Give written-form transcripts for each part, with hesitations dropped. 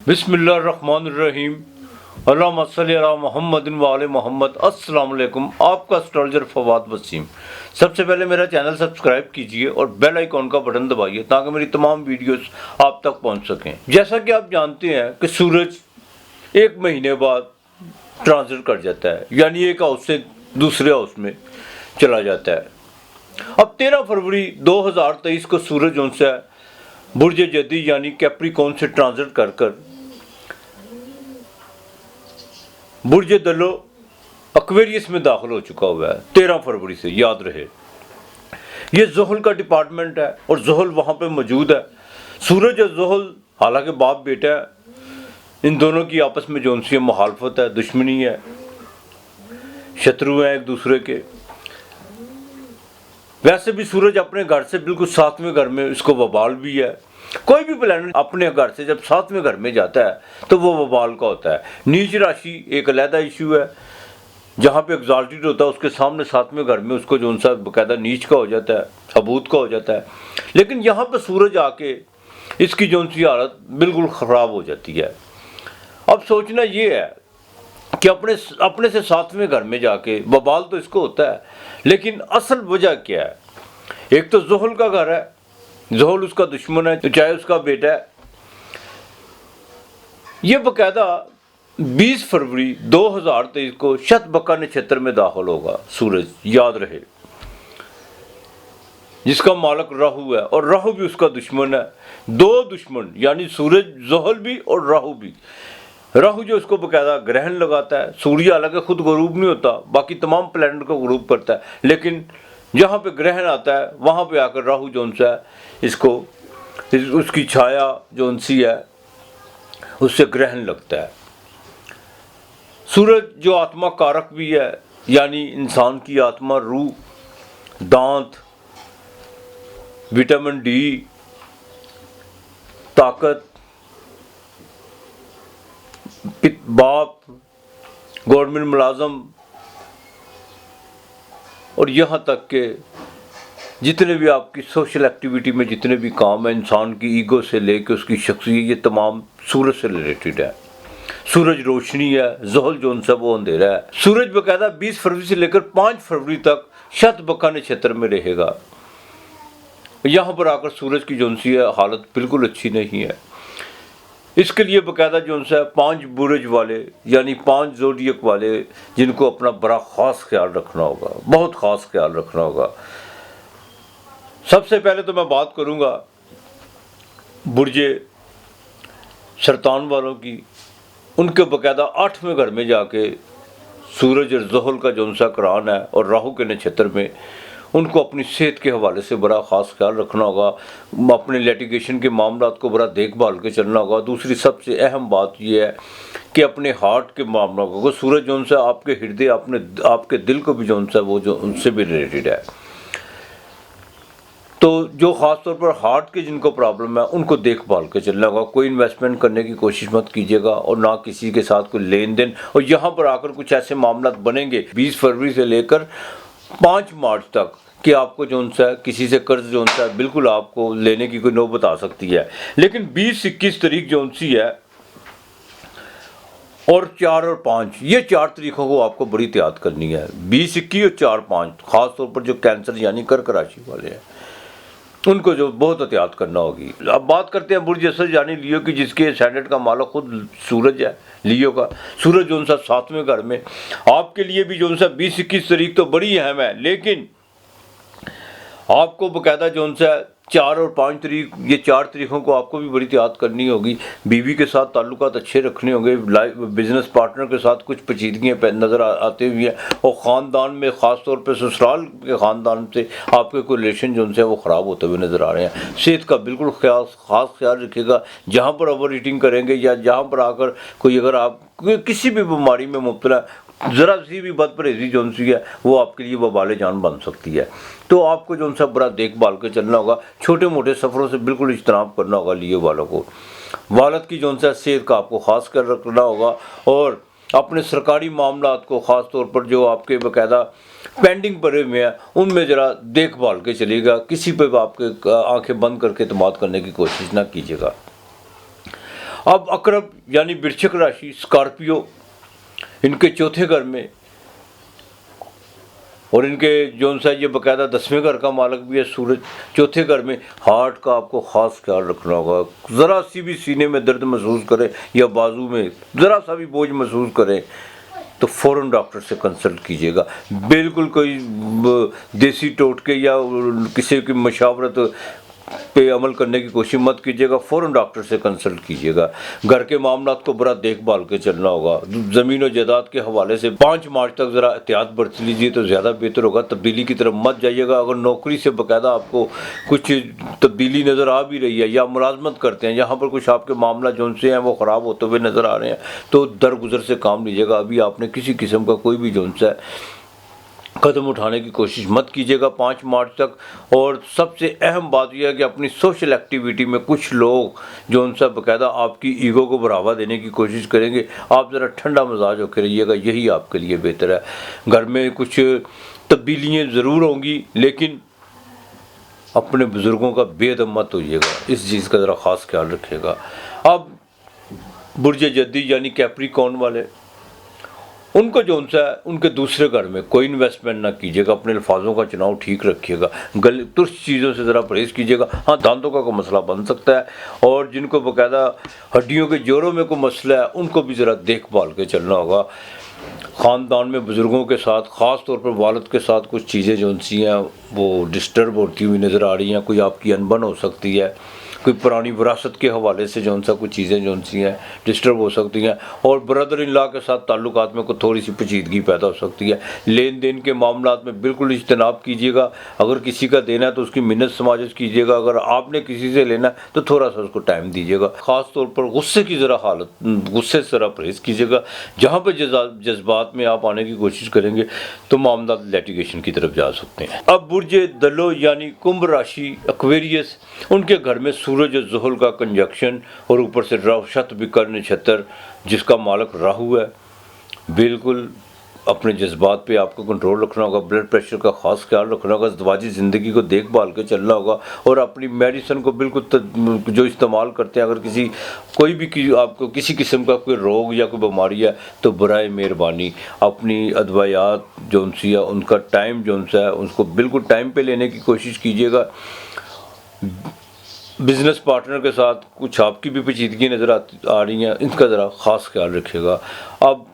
बिस्मिल्लाहिर्रहमानिर्रहीम। अल्लाहुम्मा सल्ली अला मुहम्मदिन व आले मोहम्मद। अस्सलाम वालेकुम। आपका एस्ट्रोलॉजर फवाद वसीम। सबसे पहले मेरा चैनल सब्सक्राइब कीजिए और बेल आइकॉन का बटन दबाइए ताकि मेरी तमाम वीडियोस आप तक पहुंच सकें। जैसा कि आप जानते हैं कि सूरज एक महीने बाद ट्रांजिट कर जाता है, यानी एक हाउस से दूसरे हाउस में चला जाता है। अब 13 फरवरी 2023 को सूरज उनसे बुर्ज जदी यानी कैप्रिकॉर्न से ट्रांजिट कर बुर्ज दलो एक्वेरियस में दाखिल हो चुका हुआ है 13 फरवरी से, याद रहे। ये ज़ुहल का डिपार्टमेंट है और ज़ुहल वहाँ पे मौजूद है। सूरज और ज़ुहल हालांकि बाप बेटा है, इन दोनों की आपस में जो उनसे मुखालफत है, दुश्मनी है, शत्रु हैं एक दूसरे के। वैसे भी सूरज अपने घर से बिल्कुल 7वें घर में, इसको वबाल भी है। कोई भी प्लैनेट अपने घर से जब 7वें घर में जाता है तो वो वबाल का होता है। नीच राशि एक अलहदा इशू है, जहाँ पे एग्जॉल्टेड होता है उसके सामने 7वें घर में उसको जो उनसा बाकायदा नीच का हो जाता है, अबूत का हो जाता है। लेकिन यहाँ पर सूरज आके इसकी जो उनसी हालत बिल्कुल ख़राब हो जाती है। अब सोचना ये है कि अपने से 7वें घर में जाके वबाल तो इसको होता है, लेकिन असल वजह क्या है? एक तो ज़ुहल का घर है, ज़ुहल उसका दुश्मन है, तो चाहे उसका बेटा है। ये बाकायदा 20 फरवरी 2023 को शतबका नक्षत्र में दाखिल होगा सूरज, याद रहे। जिसका मालक राहु है और राहु भी उसका दुश्मन है। दो दुश्मन यानी सूरज, ज़ुहल भी और राहु भी। राहु जो उसको बाकायदा ग्रहण लगाता है। सूर्य हालांकि खुद गुरूब नहीं होता, बाकी तमाम प्लैनेट को गुरूब करता है, लेकिन जहाँ पे ग्रहण आता है वहाँ पे आकर राहु जो उनसा है इसको, उसकी छाया जो उनसी है उससे ग्रहण लगता है। सूरज जो आत्मा कारक भी है, यानी इंसान की आत्मा, रूह, दांत, विटामिन डी, ताकत, बाप, गवर्नमेंट मुलाजम, और यहाँ तक के जितने भी आपकी सोशल एक्टिविटी में जितने भी काम हैं, इंसान की ईगो से लेकर उसकी शख्सियत, ये तमाम सूरज से रिलेटेड है। सूरज रोशनी है, ज़ुहल जो उनसे वो अंधेरा है। सूरज बाकायदा 20 फरवरी से लेकर 5 फरवरी तक शतबका नक्षत्र में रहेगा। यहाँ पर आकर सूरज की जो उनसी है हालत बिल्कुल अच्छी नहीं है। इसके लिए बाकायदा जो उनसे 5 बुर्ज वाले यानी 5 ज़ोडियक वाले, जिनको अपना बड़ा ख़ास ख्याल रखना होगा, बहुत ख़ास ख्याल रखना होगा। सबसे पहले तो मैं बात करूँगा बुर्जे सरतान वालों की। उनके बाकायदा 8वें घर में जाके सूरज और ज़ुहल का जो उनसा करान है और राहु के नक्षत्र में, उनको अपनी सेहत के हवाले से बड़ा ख़ास ख्याल रखना होगा। अपने लिटिगेशन के मामलात को बड़ा देखभाल के चलना होगा। दूसरी सबसे अहम बात यह है कि अपने हार्ट के मामलों को, सूरज जो उनसे आपके हृदय, आपके दिल को भी जो उनसे वो जो उनसे भी रिलेटेड है। तो जो ख़ास तौर पर हार्ट के जिनको प्रॉब्लम है उनको देखभाल के चलना होगा। कोई इन्वेस्टमेंट करने की कोशिश मत कीजिएगा और ना किसी के साथ कोई लेन देन। और यहाँ पर आकर कुछ ऐसे मामलात बनेंगे 20 फरवरी से लेकर 5 मार्च तक कि आपको जो उनसा किसी से कर्ज जो उनसा बिल्कुल आपको लेने की कोई नौबत आ सकती है। लेकिन 20-21 तारीख जो उनसी है और 4 और 5, ये 4 तारीखों को आपको बड़ी एहतियात करनी है। 20, 21 और 4, 5 ख़ास तौर पर जो कैंसर यानी कर्क राशि वाले हैं उनको जो बहुत एहतियात करना होगी। अब बात करते हैं बुर्ज असद यानी लियो की, जिसके असैंडेंट का मालक खुद सूरज है। लियो का सूरज जो उनसा 7वें घर में, आपके लिए भी जो उनसा 20-21 तारीख तो बड़ी अहम है, लेकिन आपको बाकायदा जो उनसा 4 और 5 तारीख, ये 4 तारीखों को आपको भी बड़ी एहतियात करनी होगी। बीवी के साथ ताल्लुकात अच्छे रखने होंगे। बिजनेस पार्टनर के साथ कुछ पेचीदगियाँ नज़र आते हुए हैं, और ख़ानदान में ख़ास तौर पर ससुराल के ख़ानदान से आपके कोई रिलेशन जो उनसे वो ख़राब होते हुए नज़र आ रहे हैं। सेहत का बिल्कुल ख़ास ख्याल रखिएगा। जहाँ पर ओवर ईटिंग करेंगे या जहाँ पर आकर कोई, अगर आप किसी भी बीमारी में मुब्तला, ज़रा सी भी बदपरहेज़ी जो उनसी है वो आपके लिए वबाल जान बन सकती है। तो आपको जो उनसे बड़ा देखभाल के चलना होगा। छोटे मोटे सफ़रों से बिल्कुल इज्तनाब करना होगा लियो वालों को। वालद की जो उनसे सेहत का आपको ख़ास कर रखना होगा, और अपने सरकारी मामलात को ख़ास तौर पर जो आपके बाकायदा पेंडिंग पड़े हुए हैं उनमें ज़रा देखभाल के चलिएगा। किसी पे आपके आंखें बंद करके एतमाद करने की कोशिश ना कीजिएगा। अब अकरब यानी वृश्चिक राशि, स्कॉर्पियो, इनके चौथे घर में, और इनके जो सा ये बाकायदा 10वें घर का मालिक भी है सूरज। चौथे घर में हार्ट का आपको ख़ास ख्याल रखना होगा। ज़रा सी भी सीने में दर्द महसूस करें या बाजू में ज़रा सा भी बोझ महसूस करें तो फ़ौरन डॉक्टर से कंसल्ट कीजिएगा। बिल्कुल कोई देसी टोटके या किसी की मशावरत पे अमल करने की कोशिश मत कीजिएगा, फ़ौरन डॉक्टर से कंसल्ट कीजिएगा। घर के मामलात को बड़ा देखभाल के चलना होगा। ज़मीन और जायदाद के हवाले से 5 मार्च तक ज़रा एहतियात बरत लीजिए तो ज़्यादा बेहतर होगा। तब्दीली की तरफ मत जाइएगा। अगर नौकरी से बाकायदा आपको कुछ तब्दीली नज़र आ भी रही है या मुलाजमत करते हैं, यहाँ पर कुछ आपके मामला जो से हैं वो ख़राब होते हुए नज़र आ रहे हैं, तो दरगुजर से काम लीजिएगा। अभी आपने किसी किस्म का कोई भी जो है कदम उठाने की कोशिश मत कीजिएगा 5 मार्च तक। और सबसे अहम बात यह है कि अपनी सोशल एक्टिविटी में कुछ लोग जो उनसे बाकायदा आपकी ईगो को बढ़ावा देने की कोशिश करेंगे। आप ज़रा ठंडा मिजाज होकर रहिएगा, यही आपके लिए बेहतर है। घर में कुछ तब्दीलियाँ ज़रूर होंगी, लेकिन अपने बुज़ुर्गों का बेदम मत होइएगा, इस चीज़ का ज़रा ख़ास ख्याल रखिएगा। अब बुर्ज जद्दी यानी कैप्रिकॉर्न वाले, उनको जो है उनके दूसरे घर में कोई इन्वेस्टमेंट ना कीजिएगा। अपने अल्फाजों का चुनाव ठीक रखिएगा। तुर्स चीज़ों से ज़रा परहेज़ कीजिएगा। हाँ, दांतों का कोई मसला बन सकता है, और जिनको बाकायदा हड्डियों के जोड़ों में कोई मसला है उनको भी ज़रा देखभाल के चलना होगा। ख़ानदान में बुज़ुर्गों के साथ, ख़ास तौर पर वालिद के साथ कुछ चीज़ें जो सी हैं वो डिस्टर्ब होती हुई नज़र आ रही हैं। कोई आपकी अनबन हो सकती है, कोई पुरानी विरासत के हवाले से जो सा कुछ चीज़ें जो सी हैं डिस्टर्ब हो सकती हैं, और ब्रदर इन लॉ के साथ ताल्लुकात में कोई थोड़ी सी पेचीदगी पैदा हो सकती है। लेन देन के मामलात में बिल्कुल इज्तनाब कीजिएगा। अगर किसी का देना है तो उसकी मिन्नत समाजत कीजिएगा। अगर आपने किसी से लेना है तो थोड़ा सा उसको टाइम दीजिएगा। ख़ास तौर पर गुस्से की ज़रा गुस्से से ज़रा परहेज़ कीजिएगा। जहाँ पर जज्बात में आप आने की कोशिश करेंगे तो मामला लिटिगेशन की तरफ जा सकते हैं। अब बुर्ज दलो यानी कुंभ राशि, एक्वेरियस, उनके घर में सूरज और ज़ुहल का कंजक्शन, और ऊपर से राहु शत विकर नक्षत्र जिसका मालिक राहु है। बिल्कुल अपने जज्बात पे आपको कंट्रोल रखना होगा। ब्लड प्रेशर का ख़ास ख्याल रखना होगा। ज़िंदगी ज़िंदगी को देखभाल के चलना होगा, और अपनी मेडिसिन को बिल्कुल जो इस्तेमाल करते हैं, अगर कोई भी आपको किसी किस्म का कोई रोग या कोई बीमारी है तो बराए मेहरबानी अपनी अदवायात जो सी है उनका टाइम जो है उसको बिल्कुल टाइम पे लेने की कोशिश कीजिएगा। बिज़नेस पार्टनर के साथ कुछ आपकी भी पेचीदगी नज़र आ रही हैं, इनका ज़रा ख़ास ख्याल रखिएगा। अब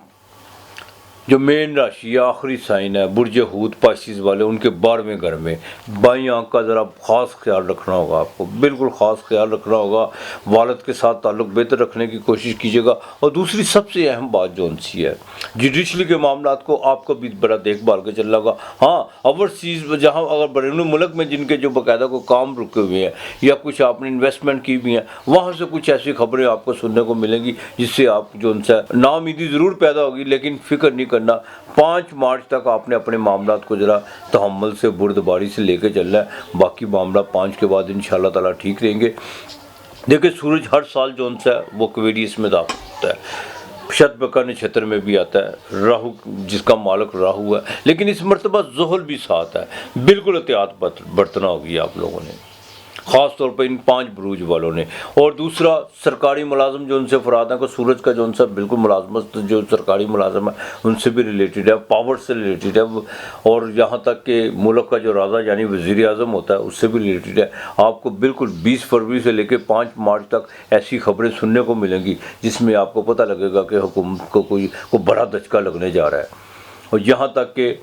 जो मेन राशि या आखिरी साइन है बुर्ज हूत पाइसिस वाले, उनके 12वें घर में बाईं आंख का ज़रा ख़ास ख्याल रखना होगा। आपको बिल्कुल ख़ास ख्याल रखना होगा। वालिद के साथ ताल्लुक़ बेहतर रखने की कोशिश कीजिएगा। और दूसरी सबसे अहम बात जो सी है, जुडिशली के मामलात को आपको भी बड़ा देखभाल के चलना होगा। हाँ, ओवरसीज़ जहाँ अगर बैरून मुल्क में जिनके जो बाकायदा को काम रुके हुए हैं या कुछ आपने इन्वेस्टमेंट की भी हैं, वहाँ से कुछ ऐसी खबरें आपको सुनने को मिलेंगी जिससे आप जो उनसे नाउमीदी ज़रूर पैदा होगी, लेकिन फ़िक्र नहीं करना। 5 मार्च तक आपने अपने मामलात को ज़रा तहम्मुल से, बुर्दबारी से लेके चलना है। बाकी मामला 5 के बाद इंशाल्लाह ताला ठीक रहेंगे। देखिए, सूरज हर साल जो है वो एक्वेरियस में दाखिल होता है, शतबका नक्षत्र में भी आता है। राहु जिसका मालिक राहु है, लेकिन इस मरतबा ज़ुहल भी साथ है। बिल्कुल एहतियात बरतना होगी आप लोगों ने, ख़ास तौर पर इन 5 बुरूज वालों ने। और दूसरा, सरकारी मुलाजम जो उनसे फराद है, को सूरज का जो उनसे बिल्कुल मुलाजमत जो सरकारी मुलाजम है उनसे भी रिलेटेड है, पावर से रिलेटेड है, और यहाँ तक कि मुल्क का जो राजा यानी वज़ीर आज़म होता है उससे भी रिलेटेड है। आपको बिल्कुल 20 फरवरी से लेकर 5 मार्च तक ऐसी खबरें सुनने को मिलेंगी जिसमें आपको पता लगेगा कि हुकूमत को कोई बड़ा दचका लगने जा रहा है। और यहाँ तक कि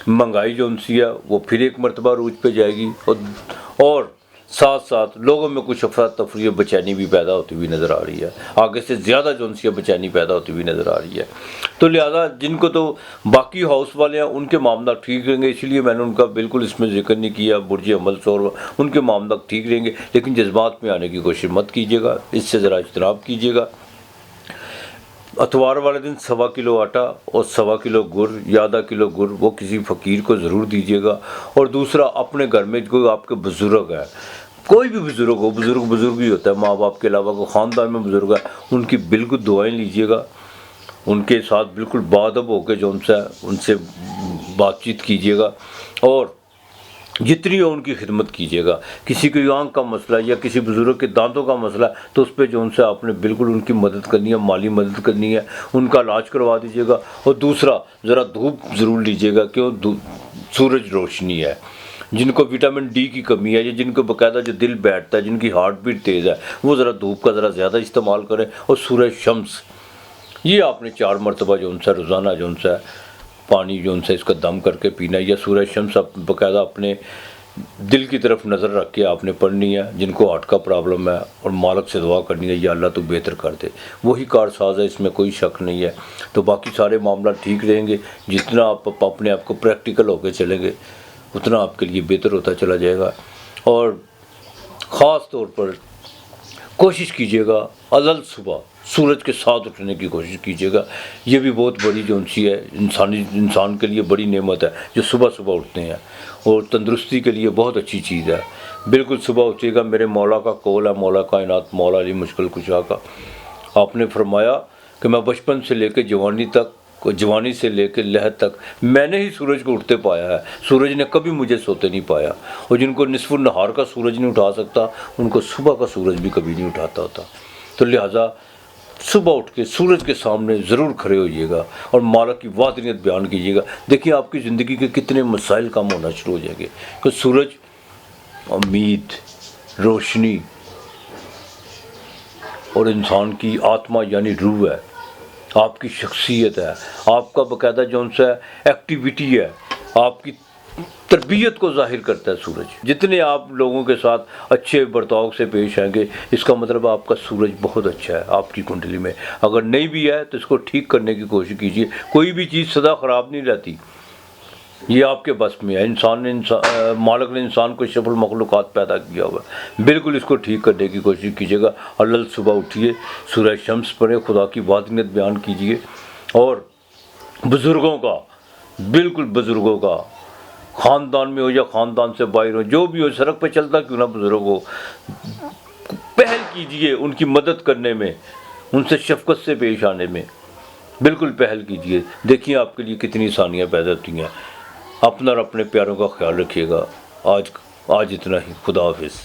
महंगाई जो उनसी है वो फिर एक मरतबा रूज पे जाएगी, और साथ साथ लोगों में कुछ अफरा तफरी बेचैनी भी पैदा होती हुई नज़र आ रही है। आगे से ज़्यादा जो उनसी बेचैनी पैदा होती हुई नज़र आ रही है। तो लिहाजा जिनको तो बाकी हाउस वाले हैं उनके मामला ठीक रहेंगे, इसलिए मैंने उनका बिल्कुल इसमें जिक्र नहीं किया। बुर्ज अमल और उनके मामला ठीक रहेंगे, लेकिन जज्बात में आने की कोशिश मत कीजिएगा, इससे ज़रा इज्तनाब कीजिएगा। अतवार वाले दिन 1.25 किलो आटा और 1.25 किलो गुड़ या आधा किलो गुड़ वो किसी फ़कीर को ज़रूर दीजिएगा। और दूसरा, अपने घर में कोई आपके बुज़ुर्ग है, कोई भी बुज़ुर्ग हो, बुज़ुर्ग ही होता है, माँ बाप के अलावा कोई ख़ानदान में बुज़ुर्ग है, उनकी बिल्कुल दुआएं लीजिएगा। उनके साथ बिल्कुल बाअदब होकर जो उनसे बातचीत कीजिएगा। और جتنی ہو ان کی خدمت کیجیے گا. کسی کی آنکھ کا مسئلہ یا کسی بزرگ کے دانتوں کا مسئلہ تو اس پہ جو ان سے آپ نے بالکل ان کی مدد کرنی ہے, مالی مدد کرنی ہے, ان کا علاج کروا دیجیے گا. اور دوسرا ذرا دھوپ ضرور لیجیے گا, کیوں سورج روشنی ہے. جن کو وٹامن ڈی کی کمی ہے یا جن کو باقاعدہ جو دل بیٹھتا ہے, جن کی ہارٹ بیٹ تیز ہے, وہ ذرا دھوپ کا ذرا زیادہ استعمال کریں. اور سورج شمس یہ آپ نے 4 مرتبہ جو ان سے روزانہ جو ان سے پانی جو ان سے اس کا دم کر کے پینا ہے. یا سورج شمس باقاعدہ اپنے دل کی طرف نظر رکھ کے آپ نے پڑھنی ہے. جن کو ہارٹ کا پرابلم ہے اور مالک سے دعا کرنی ہے, یا اللہ تو بہتر کر دے, وہی کار ساز ہے, اس میں کوئی شک نہیں ہے. تو باقی سارے معاملات ٹھیک رہیں گے. جتنا آپ اپنے آپ کو پریکٹیکل ہو کے چلیں گے اتنا آپ کے لیے بہتر ہوتا چلا جائے گا. اور خاص طور پر کوشش کیجیے گا ازل صبح سورج کے ساتھ اٹھنے کی کوشش کیجیے گا. یہ بھی بہت بڑی جو انسی ہے, انسان کے لیے بڑی نعمت ہے جو صبح صبح اٹھتے ہیں, اور تندرستی کے لیے بہت اچھی چیز ہے. بالکل صبح اٹھیے گا. میرے مولا کا قول ہے, مولا کائنات مولا علی مشکل کشا کا, آپ نے فرمایا کہ میں بچپن سے لے کے جوانی سے لے کے لحد تک میں نے ہی سورج کو اٹھتے پایا ہے, سورج نے کبھی مجھے سوتے نہیں پایا. اور جن کو نصف النہار کا سورج نہیں اٹھا سکتا ان کو صبح کا سورج بھی کبھی نہیں اٹھاتا ہوتا. تو لہٰذا صبح اٹھ کے سورج کے سامنے ضرور کھڑے ہوئیے گا اور مالک کی وحدانیت بیان کیجیے گا. دیکھیے آپ کی زندگی کے کتنے مسائل کم ہونا شروع ہو جائیں گے, کہ سورج امید, روشنی اور انسان کی آتما یعنی روح ہے, آپ کی شخصیت ہے, آپ کا باقاعدہ جو ان سے ایکٹیویٹی ہے, آپ کی تربیت کو ظاہر کرتا ہے سورج. جتنے آپ لوگوں کے ساتھ اچھے برتاؤ سے پیش آئیں گے اس کا مطلب آپ کا سورج بہت اچھا ہے آپ کی کنڈلی میں. اگر نہیں بھی ہے تو اس کو ٹھیک کرنے کی کوشش کیجیے. کوئی بھی چیز سدا خراب نہیں رہتی, یہ آپ کے بس میں ہے. مالک نے انسان کو اشرف المخلوقات پیدا کیا ہوا ہے, بالکل اس کو ٹھیک کرنے کی کوشش کیجیے گا. اللہ صبح اٹھیے, سورہ شمس پڑھیں, خدا کی وحدانیت بیان کیجیے. اور بزرگوں کا, بالکل بزرگوں کا, خاندان میں ہو یا خاندان سے باہر ہو, جو بھی ہو, سڑک پہ چلتا کیوں نہ بزرگ ہو, پہل کیجیے ان کی مدد کرنے میں, ان سے شفقت سے پیش آنے میں, بالکل پہل کیجیے. دیکھیے آپ کے لیے کتنی آسانیاں پیدا ہوتی ہیں. اپنا اور اپنے پیاروں کا خیال رکھیے گا. آج اتنا ہی. خدا حافظ.